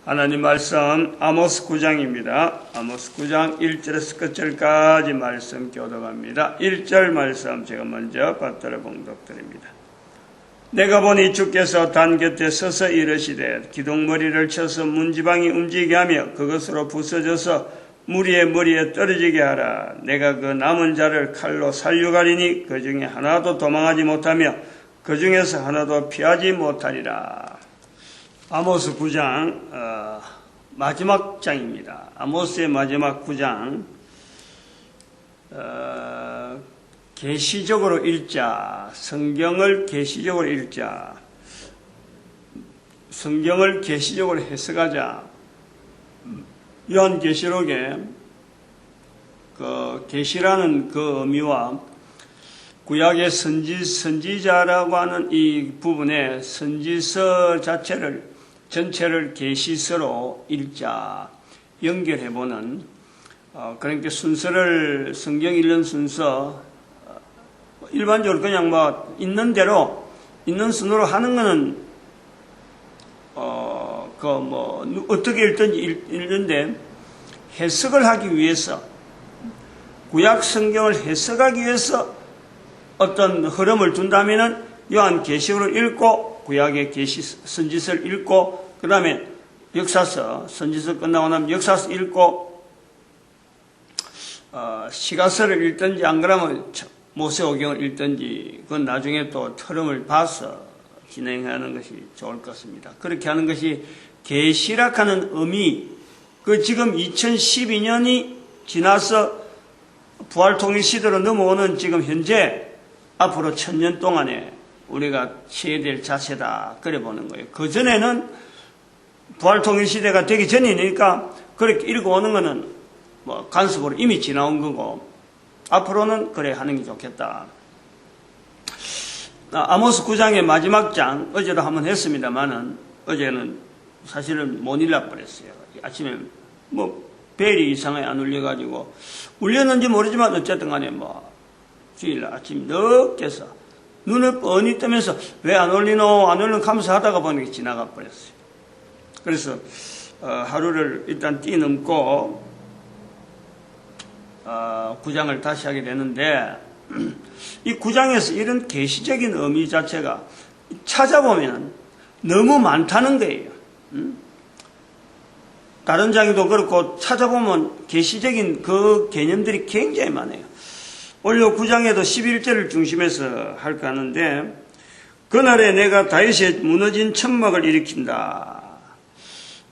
하나님 말씀 아모스 9장입니다. 아모스 9장 1절에서 끝절까지 말씀 교독합니다. 1절 말씀 제가 먼저 받들어 봉독드립니다. 내가 보니 주께서 단 곁에 서서 이르시되 기둥머리를 쳐서 문지방이 움직이게 하며 그것으로 부서져서 무리의 머리에 떨어지게 하라. 내가 그 남은 자를 칼로 살려가리니 그 중에 하나도 도망하지 못하며 그 중에서 하나도 피하지 못하리라. 아모스 9장 마지막 장입니다. 아모스의 마지막 9장 계시적으로 읽자, 성경을 계시적으로 읽자, 성경을 계시적으로 해석하자. 요한계시록에 그 계시라는 그 의미와 구약의 선지자라고 하는 이 부분에 선지서 전체를 계시서로 읽자, 연결해보는, 그러니까 순서를, 성경 읽는 순서, 일반적으로 그냥 뭐, 있는 대로, 있는 순으로 하는 거는, 어떻게 읽든지 읽는데, 해석을 하기 위해서, 구약 성경을 해석하기 위해서 어떤 흐름을 둔다면은, 요한계시록을 읽고, 구약의 계시 선지서를 읽고, 그 다음에 역사서, 선지서 끝나고 나면 역사서 읽고, 시가서를 읽든지, 안 그러면 모세오경을 읽든지, 그건 나중에 또 흐름을 봐서 진행하는 것이 좋을 것 같습니다. 그렇게 하는 것이 계시락하는 의미, 그 지금 2012년이 지나서 부활통일 시대로 넘어오는 지금 현재 앞으로 1000년 동안에 우리가 취해야 될 자세다, 그래 보는 거예요. 그전에는 부활통일 시대가 되기 전이니까 그렇게 읽어오는 거는 뭐 간섭으로 이미 지나온 거고, 앞으로는 그래 하는 게 좋겠다. 아모스 9장의 마지막 장, 어제도 한번 했습니다만은, 어제는 사실은 못 일러버렸어요. 아침에 뭐 벨이 이상하게 안 울려가지고, 울렸는지 모르지만 어쨌든 간에 뭐 주일 아침 늦게서 눈을 뻔히 뜨면서 왜 안 올리노 하면서 하다가 보니 지나가 버렸어요. 그래서 하루를 일단 뛰넘고 9장을 다시 하게 되는데, 이 9장에서 이런 계시적인 의미 자체가 찾아보면 너무 많다는 거예요. 다른 장에도 그렇고 찾아보면 계시적인 그 개념들이 굉장히 많아요. 원래 9장에도 11절을 중심해서 할까 하는데, 그날에 내가 다윗의 무너진 천막을 일으킨다.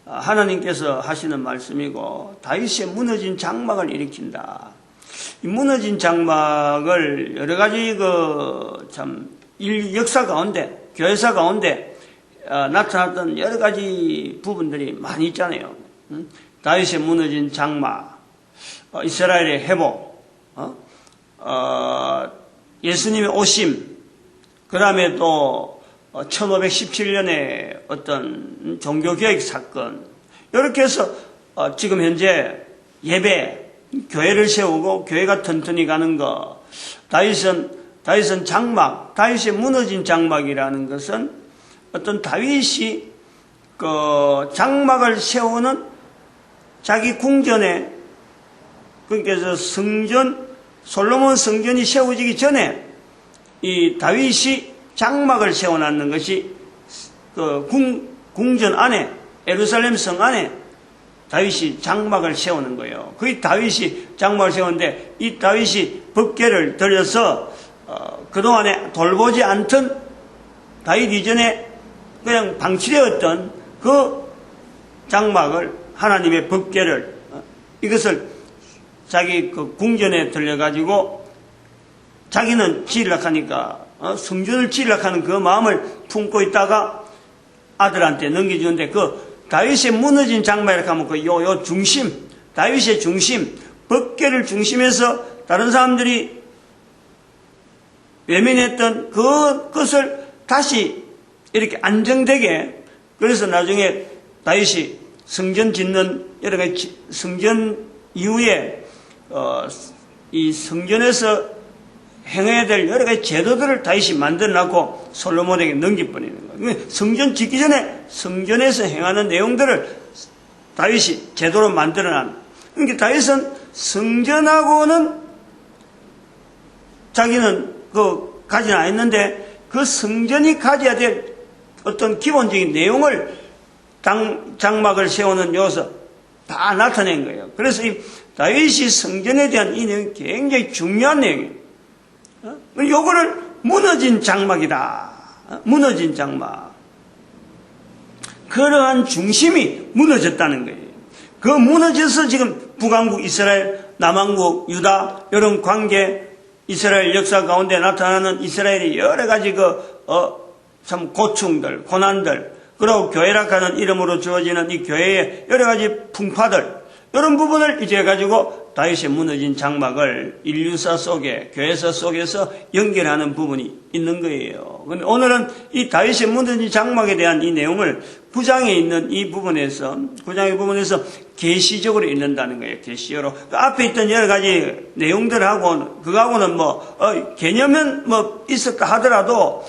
하나님께서 하시는 말씀이고, 다윗의 무너진 장막을 일으킨다. 이 무너진 장막을 여러 가지 역사 가운데, 교회사 가운데 나타났던 여러 가지 부분들이 많이 있잖아요. 다윗의 무너진 장막, 이스라엘의 회복, 예수님의 오심, 그 다음에 또 1517년에 어떤 종교개혁 사건, 이렇게 해서 지금 현재 예배, 교회를 세우고 교회가 튼튼히 가는 것, 다윗은 장막, 다윗의 무너진 장막이라는 것은 어떤 다윗이 그 장막을 세우는 자기 궁전에, 그러니까 솔로몬 성전이 세워지기 전에 이 다윗이 장막을 세워놨는 것이 그 궁전 안에, 예루살렘 성 안에 다윗이 장막을 세우는 거예요. 그 다윗이 장막을 세우는데, 이 다윗이 법궤를 들여서 그동안에 돌보지 않던 다윗 이전에 그냥 방치되었던 그 장막을, 하나님의 법궤를, 이것을 자기 그 궁전에 들려가지고 자기는 지으려하니까 성전을 지으려하는 그 마음을 품고 있다가 아들한테 넘겨주는데, 그 다윗의 무너진 장막이라고 하면 그 중심, 다윗의 중심, 법궤를 중심해서 다른 사람들이 외면했던 그것을 다시 이렇게 안정되게, 그래서 나중에 다윗이 성전 짓는 여러 가지 성전 이후에 이 성전에서 행해야 될 여러 가지 제도들을 다윗이 만들어놨고 솔로몬에게 넘겨버리는 거예요. 성전 짓기 전에 성전에서 행하는 내용들을 다윗이 제대로 만들어난. 그러니까 다윗은 성전하고는 자기는 가지는 않았는데 그 성전이 가져야 될 어떤 기본적인 내용을 장막을 세우는 요소 다 나타낸 거예요. 그래서 이 다윗이 성전에 대한 이 내용이 굉장히 중요한 내용이에요. 요거를 무너진 장막이다. 무너진 장막. 그러한 중심이 무너졌다는 거예요. 그 무너져서 지금 북왕국 이스라엘, 남왕국 유다 이런 관계 이스라엘 역사 가운데 나타나는 이스라엘의 여러 가지 참 고충들, 고난들, 그리고 교회라 하는 이름으로 주어지는 이 교회의 여러 가지 풍파들, 이런 부분을 이제 가지고 다윗의 무너진 장막을 인류사 속에, 교회사 속에서 연결하는 부분이 있는 거예요. 근데 오늘은 이 다윗의 무너진 장막에 대한 이 내용을 9장에 있는 이 부분에서, 9장의 부분에서 계시적으로 읽는다는 거예요. 계시적으로. 그 앞에 있던 여러 가지 내용들하고, 그거하고는 개념은 있었다 하더라도,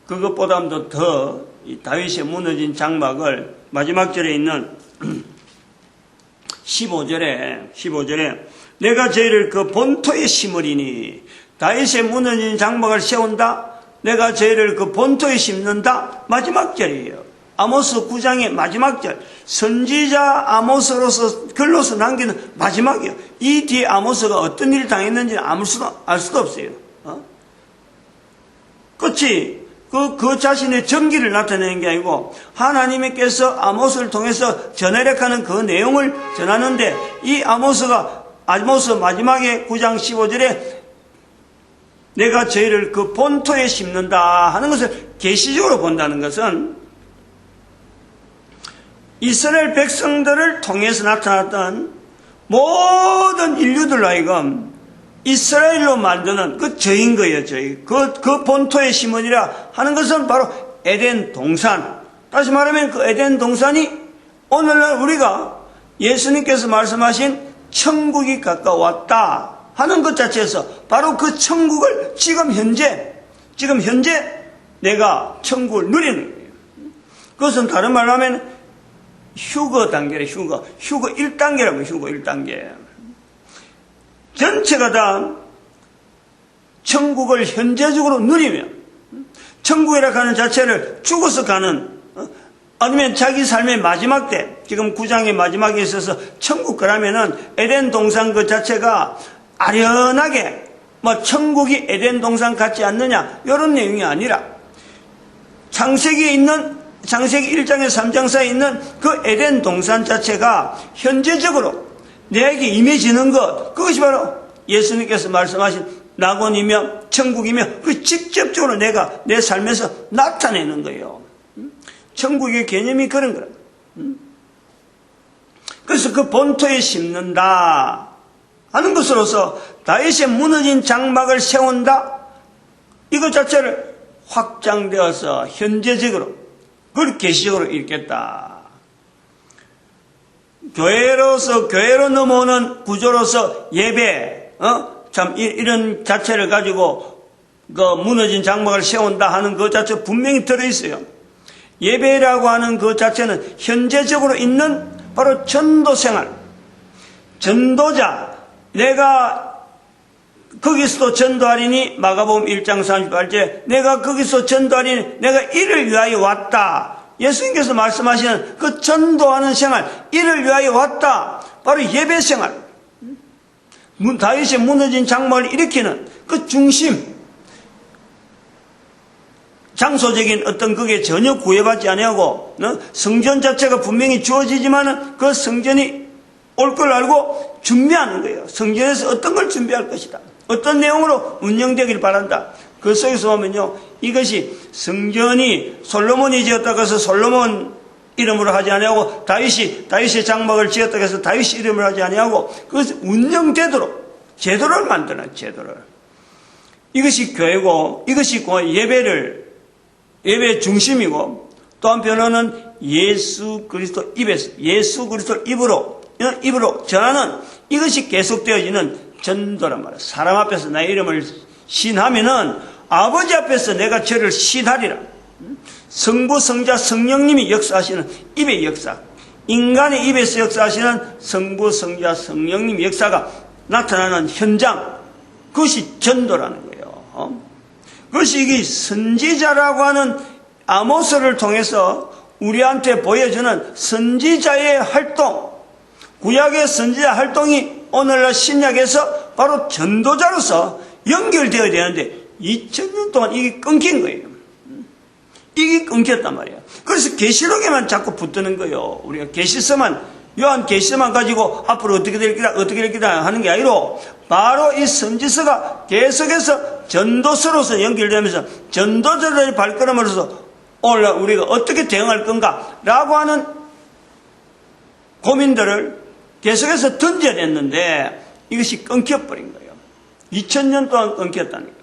그것보다도 더 이 다윗의 무너진 장막을 마지막 절에 있는 15절에 내가 저희를 그 본토에 심으리니 다윗의 무너진 장막을 세운다. 내가 저희를 그 본토에 심는다. 마지막 절이에요. 아모스 9장의 마지막 절. 선지자 아모스로서 글로서 남기는 마지막이에요. 이 뒤에 아모스가 어떤 일을 당했는지는 알 수도 없어요. 끝이 그 자신의 전기를 나타내는 게 아니고 하나님께서 아모스를 통해서 전해력하는 그 내용을 전하는데 이 아모스 마지막에 9장 15절에 내가 저희를 그 본토에 심는다 하는 것을 계시적으로 본다는 것은 이스라엘 백성들을 통해서 나타났던 모든 인류들로 하여금 이스라엘로 만드는 그 저인 거예요, 저희. 그 본토에 심으니라 하는 것은 바로 에덴 동산. 다시 말하면 그 에덴 동산이 오늘날 우리가 예수님께서 말씀하신 천국이 가까웠다 하는 것 자체에서 바로 그 천국을 지금 현재 내가 천국을 누리는 거예요. 그것은 다른 말로 하면 휴거 단계래, 휴거 1단계라고, 휴거 1단계. 전체가 다 천국을 현재적으로 누리며 천국이라고 하는 자체를 죽어서 가는 아니면 자기 삶의 마지막 때 지금 9장의 마지막에 있어서 천국 그러면은 에덴 동산 그 자체가 아련하게 천국이 에덴 동산 같지 않느냐 이런 내용이 아니라 창세기 1장에 3장 사이에 있는 그 에덴 동산 자체가 현재적으로 내게 임해지는 것, 그것이 바로 예수님께서 말씀하신 낙원이며 천국이며 그 직접적으로 내가 내 삶에서 나타내는 거예요. 천국의 개념이 그런 거예요. 그래서 그 본토에 심는다 하는 것으로서 다윗의 무너진 장막을 세운다, 이것 자체를 확장되어서 현재적으로 그걸 계시적으로 읽겠다. 교회로 넘어오는 구조로서 예배, 이런 자체를 가지고 그 무너진 장막을 세운다 하는 그 자체 분명히 들어있어요. 예배라고 하는 그 자체는 현재적으로 있는 바로 전도 생활. 전도자, 내가 거기서도 전도하리니 마가복음 1장 38절 내가 거기서 전도하리니 내가 이를 위하여 왔다. 예수님께서 말씀하시는 그 전도하는 생활, 이를 위하여 왔다. 바로 예배 생활. 다윗의 무너진 장막을 일으키는 그 중심. 장소적인 어떤 그게 전혀 구애받지 아니하고 성전 자체가 분명히 주어지지만 그 성전이 올 걸 알고 준비하는 거예요. 성전에서 어떤 걸 준비할 것이다. 어떤 내용으로 운영되길 바란다. 그 속에서 보면요, 이것이 성전이 솔로몬이 지었다고 해서 솔로몬 이름으로 하지 아니하고 다윗의 장막을 지었다고 해서 다윗 이름으로 하지 아니하고 그것이 운영되도록 제도를 만드는 제도를. 이것이 교회고 이것이 예배의 중심이고 또 한편으로는 예수 그리스도 입으로 전하는 이것이 계속되어지는 전도란 말이에요. 사람 앞에서 나의 이름을 신하면은 아버지 앞에서 내가 저를 신하리라. 성부, 성자, 성령님이 역사하시는 입의 역사. 인간의 입에서 역사하시는 성부, 성자, 성령님 역사가 나타나는 현장, 그것이 전도라는 거예요. 그것이 이 선지자라고 하는 아모스를 통해서 우리한테 보여주는 선지자의 활동, 구약의 선지자 활동이 오늘날 신약에서 바로 전도자로서 연결되어야 되는데 2000년 동안 이게 끊긴 거예요. 이게 끊겼단 말이에요. 그래서 계시록에만 자꾸 붙드는 거예요. 우리가 계시서만, 요한 계시서만 가지고 앞으로 어떻게 될 거다 하는 게 아니라 바로 이 선지서가 계속해서 전도서로서 연결되면서 전도자들의 발걸음으로서 오늘 우리가 어떻게 대응할 건가 라고 하는 고민들을 계속해서 던져야 됐는데 이것이 끊겨버린 거예요. 2000년 동안 끊겼다는 거예요.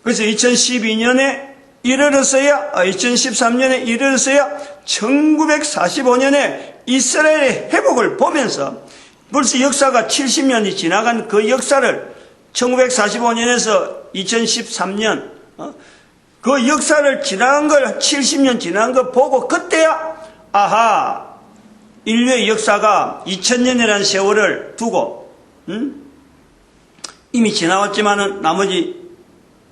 그래서 2012년에 이르러서야, 2013년에 이르러서야 1945년에 이스라엘의 회복을 보면서 벌써 역사가 70년이 지나간 그 역사를 1945년에서 2013년 그 역사를 지나간 걸 70년 지나간 걸 보고 그때야 아하 인류의 역사가 2000년이라는 세월을 두고 이미 지나왔지만은 나머지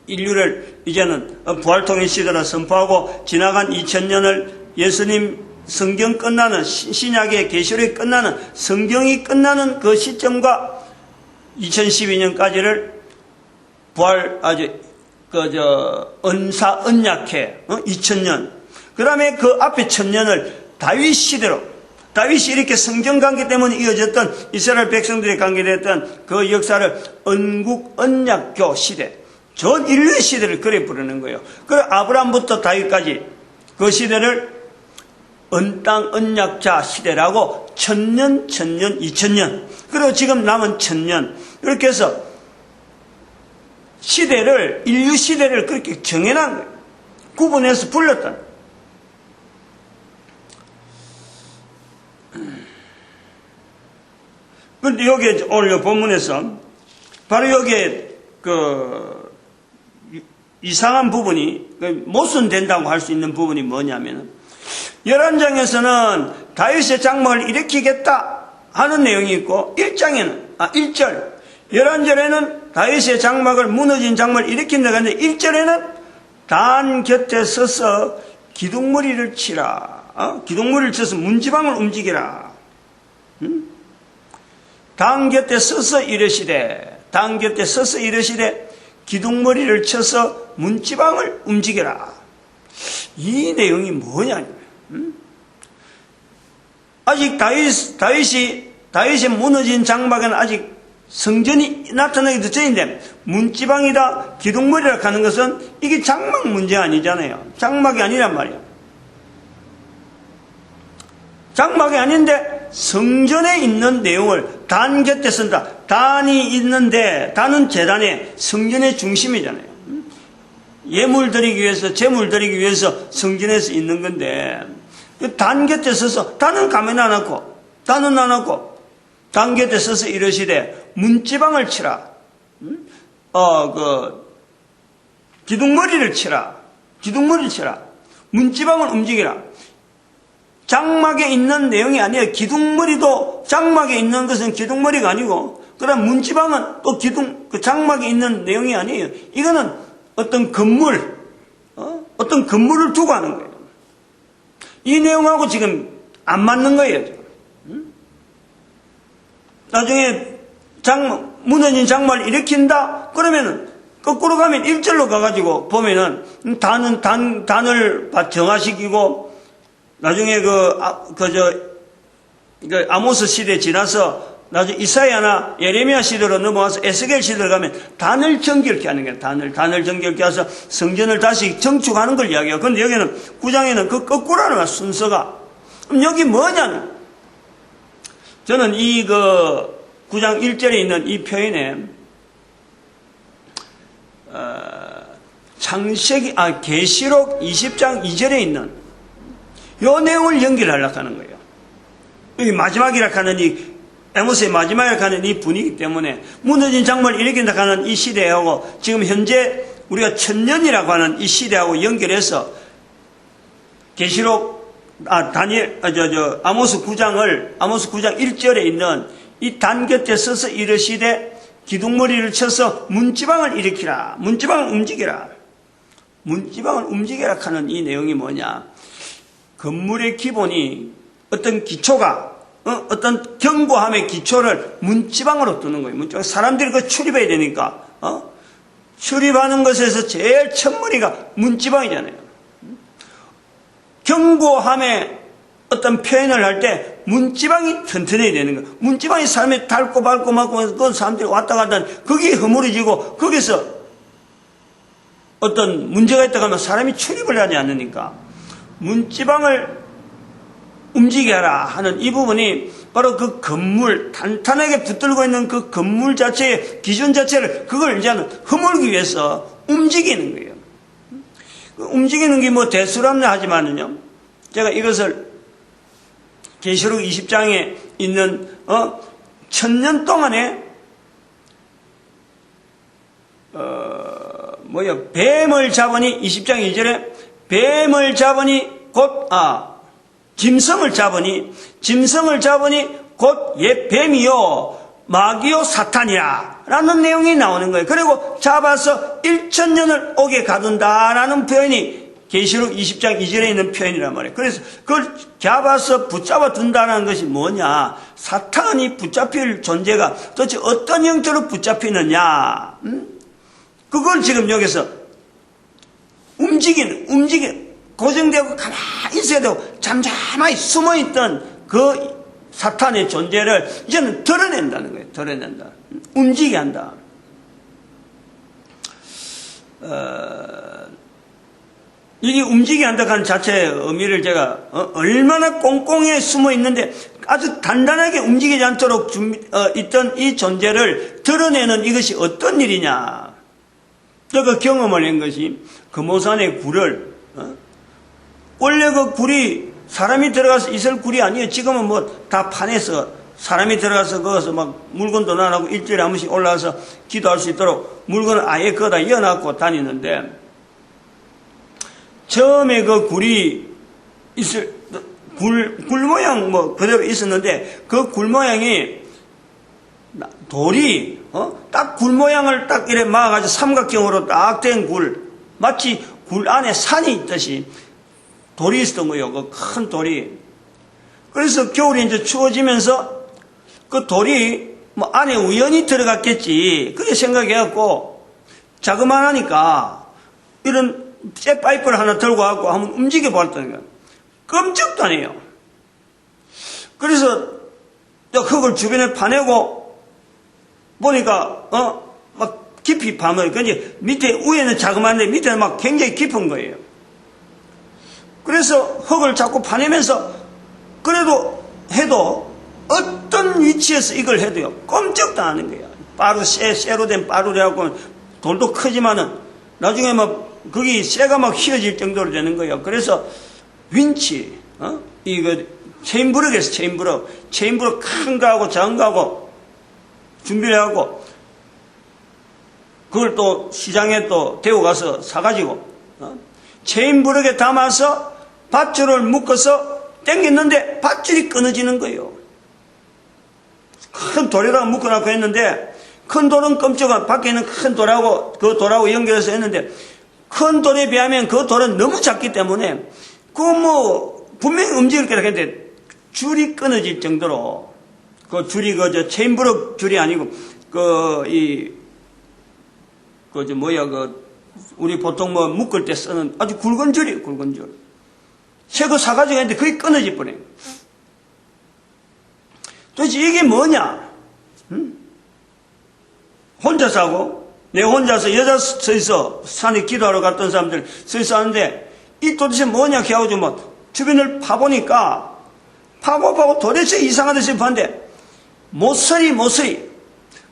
인류를 이제는 부활통일 시대라 선포하고 지나간 2000년을 예수님 성경 끝나는 신약의 계시록이 끝나는 성경이 끝나는 그 시점과 2012년까지를 부활 아주 언약해 2000년 그 다음에 그 앞에 1000년을 다윗 시대로 다윗이 이렇게 성경 관계 때문에 이어졌던 이스라엘 백성들의 관계됐던 그 역사를 언약교 시대 전 인류의 시대를 그래 부르는 거예요. 그 아브라함부터 다윗까지 그 시대를 언땅 언약자 시대라고 1000년, 2000년 그리고 지금 남은 1000년 이렇게 해서 시대를 인류 시대를 그렇게 정해놓은 거예요. 구분해서 불렀다. 그런데 여기에 오늘 본문에서 바로 여기에 이상한 부분이 모순된다고 할 수 있는 부분이 뭐냐면 11장에서는 다윗의 장막을 일으키겠다 하는 내용이 있고 1절 11절에는 다윗의 장막을 무너진 장막을 일으킨다고 하는데 1절에는 단 곁에 서서 기둥머리를 치라 기둥머리를 쳐서 문지방을 움직이라 단 곁에 서서 이르시되 기둥머리를 쳐서 문지방을 움직여라. 이 내용이 뭐냐? 아직 다윗이 무너진 장막에는 아직 성전이 나타나기도 전인데 문지방이다 기둥머리라 하는 것은 이게 장막 문제 아니잖아요. 장막이 아니란 말이에요. 장막이 아닌데 성전에 있는 내용을 단 곁에 쓴다. 단이 있는데 단은 제단의 성전의 중심이잖아요. 예물 드리기 위해서 제물 드리기 위해서 성전에서 있는 건데 단 곁에 서서 단은 가면 안 하고 단 곁에 서서 이러시되 문지방을 치라. 기둥머리를 치라. 문지방을 움직이라. 장막에 있는 내용이 아니에요. 기둥머리도 장막에 있는 것은 기둥머리가 아니고, 그다음 문지방은 또 그 장막에 있는 내용이 아니에요. 이거는 어떤 건물을 두고 하는 거예요. 이 내용하고 지금 안 맞는 거예요. 나중에 무너진 장막을 일으킨다? 그러면은 거꾸로 가면 1절로 가가지고 보면은 단을 정화시키고 나중에 아모스 시대 지나서 나중에 이사야나 예레미야 시대로 넘어와서 에스겔 시대로 가면 단을 정결케 하는 거예요. 단을 정결케 해서 성전을 다시 정축하는 걸 이야기해요. 그런데 여기는 9장에는 그 거꾸로라는 거야, 순서가. 그럼 여기 뭐냐면, 저는 9장 1절에 있는 이 표현에, 계시록 20장 2절에 있는 요 내용을 연결하려고 하는 거예요. 여기 마지막이라고 하는 아모스의 마지막이라고 하는 이 분위기 때문에 무너진 장막을 일으킨다고 하는 이 시대하고 지금 현재 우리가 1000년이라고 하는 이 시대하고 연결해서 계시록 아모스 9장 1절에 있는 이 단 곁에 서서 이르시되 기둥머리를 쳐서 문지방을 일으키라. 문지방을 움직여라. 문지방을 움직여라 하는 이 내용이 뭐냐. 건물의 기본이 어떤 기초가, 어떤 견고함의 기초를 문지방으로 두는 거예요. 문지방. 사람들이 그 출입해야 되니까, 출입하는 것에서 제일 첫머리가 문지방이잖아요. 견고함의 어떤 표현을 할 때 문지방이 튼튼해야 되는 거예요. 문지방이 사람이 닳고 밟고 막고 그 사람들이 왔다 갔다 하는 거기에 허물어지고 거기서 어떤 문제가 있다고 하면 사람이 출입을 하지 않으니까 문지방을 움직여라 하는 이 부분이 바로 그 건물, 탄탄하게 붙들고 있는 그 건물 자체의 기준 자체를 그걸 이제는 허물기 위해서 움직이는 거예요. 움직이는 게 뭐 대수롭네 하지만은요, 제가 이것을 계시록 20장에 있는 1000년 동안에 뱀을 잡으니 20장 2절에 뱀을 잡으니 짐승을 잡으니 곧 옛 뱀이요 마귀요 사탄이라 라는 내용이 나오는 거예요. 그리고 잡아서 1000년을 옥에 가둔다라는 표현이 계시록 20장 2절에 있는 표현이란 말이에요. 그래서 그걸 잡아서 붙잡아 둔다는 것이 뭐냐. 사탄이 붙잡힐 존재가 도대체 어떤 형태로 붙잡히느냐. 그걸 지금 여기서 고정되고 가만히 있어야 되고 잠잠하게 숨어있던 그 사탄의 존재를 이제는 드러낸다는 거예요. 드러낸다. 움직이게 한다. 이게 움직이게 한다 하는 자체의 의미를 제가 얼마나 꽁꽁에 숨어 있는데 아주 단단하게 움직이지 않도록 있던 이 존재를 드러내는 이것이 어떤 일이냐. 제가 경험을 한 것이 금오산의 굴을 원래 그 굴이 사람이 들어가서 있을 굴이 아니에요. 지금은 뭐 다 판에서 사람이 들어가서 거기서 막 물건도 놔놓고 일주일에 한 번씩 올라와서 기도할 수 있도록 물건을 아예 거기다 이어놨고 다니는데 처음에 그 굴이 굴 모양 그대로 있었는데 그 굴 모양이 돌이 딱 굴 모양을 딱 이래 막아가지고 삼각형으로 딱 된 굴, 마치 굴 안에 산이 있듯이 돌이 있었던 거예요. 그 큰 돌이. 그래서 겨울이 이제 추워지면서 그 돌이 안에 우연히 들어갔겠지. 그렇게 생각해갖고 자그만하니까 이런 쇠 파이프를 하나 들고 갖고 한번 움직여 봤다는 거예요. 끔찍도 안 해요. 그래서 흙을 주변에 파내고 보니까 막 깊이 파면 그런지 밑에 위에는 자그마한데 밑에는 막 굉장히 깊은 거예요. 그래서 흙을 자꾸 파내면서 그래도 해도 어떤 위치에서 이걸 해도요 꼼짝도 안 하는 거예요. 쇠로 된 빠루래갖고 돌도 크지만은 나중에 막 거기 쇠가 막 휘어질 정도로 되는 거예요. 그래서 윈치 이거 체인브럭에서 체인브럭 큰 거하고 작은 거하고 준비를 하고 그걸 또 시장에 또 데워 가서 사가지고 체인브럭에 담아서 밧줄을 묶어서 당겼는데 밧줄이 끊어지는 거예요. 큰 돌에다가 묶어놓고 했는데 큰 돌은 끔찍한 밖에 있는 큰 돌하고 그 돌하고 연결해서 했는데 큰 돌에 비하면 그 돌은 너무 작기 때문에 분명히 움직일 거라 했는데 줄이 끊어질 정도로 그 줄이 체인브럭 줄이 아니고 우리 보통 묶을 때 쓰는 아주 굵은 줄이에요. 굵은 줄. 새거 사가지고 했는데 그게 끊어질 뻔해요. 도대체 이게 뭐냐? 혼자서 하고, 내 혼자서 여자 서있어, 산에 기도하러 갔던 사람들 서있어 하는데, 이 도대체 뭐냐? 하고 주변을 파보니까, 파고 도대체 이상한 데서 봤는데,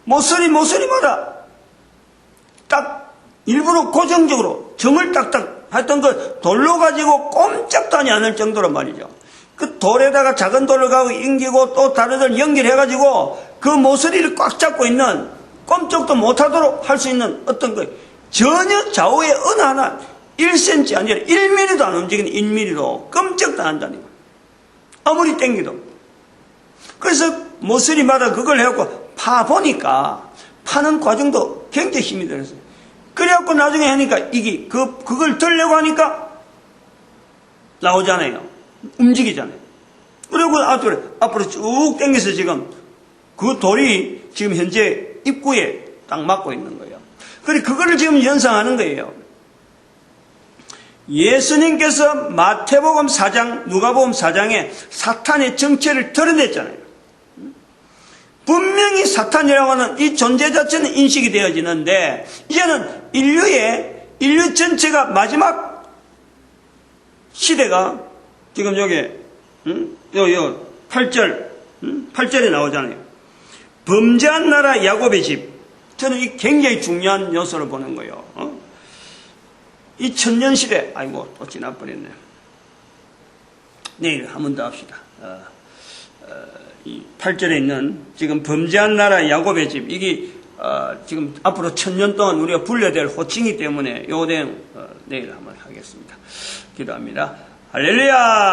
모서리마다 딱 일부러 고정적으로 정을 딱딱 하여튼 그 돌로 가지고 꼼짝도 하지 않을 정도로 말이죠. 그 돌에다가 작은 돌을 가고 인기고 또 다른 걸 연결해가지고 그 모서리를 꽉 잡고 있는 꼼짝도 못하도록 할 수 있는 어떤 거 전혀 좌우에 어느 하나 1cm 아니라 1mm도 안 움직이는 1mm도 꼼짝도 안 한다니까. 땡기도. 그래서 모서리마다 그걸 해갖고 파보니까 파는 과정도 굉장히 힘이 들었어요. 그래갖고 나중에 하니까 이게 그걸 들려고 하니까 나오잖아요. 움직이잖아요. 그리고 앞으로 쭉 당겨서 지금 그 돌이 지금 현재 입구에 딱 막고 있는 거예요. 그래 그거를 지금 연상하는 거예요. 예수님께서 마태복음 4장, 누가복음 4장에 사탄의 정체를 드러냈잖아요. 분명히 사탄이라고 하는 이 존재 자체는 인식이 되어지는데 이제는 인류 전체가 마지막 시대가 지금 여기 8절에 나오잖아요. 범죄한 나라 야곱의 집. 저는 이 굉장히 중요한 요소를 보는 거예요. 이 천년시대, 아이고, 또 지나버렸네요. 내일 한 번 더 합시다. 이 8절에 있는 지금 범죄한 나라 야곱의 집, 이게 지금 앞으로 1000년 동안 우리가 불려야 될 호칭이기 때문에 요 내용 내일 한번 하겠습니다. 기도합니다. 할렐루야!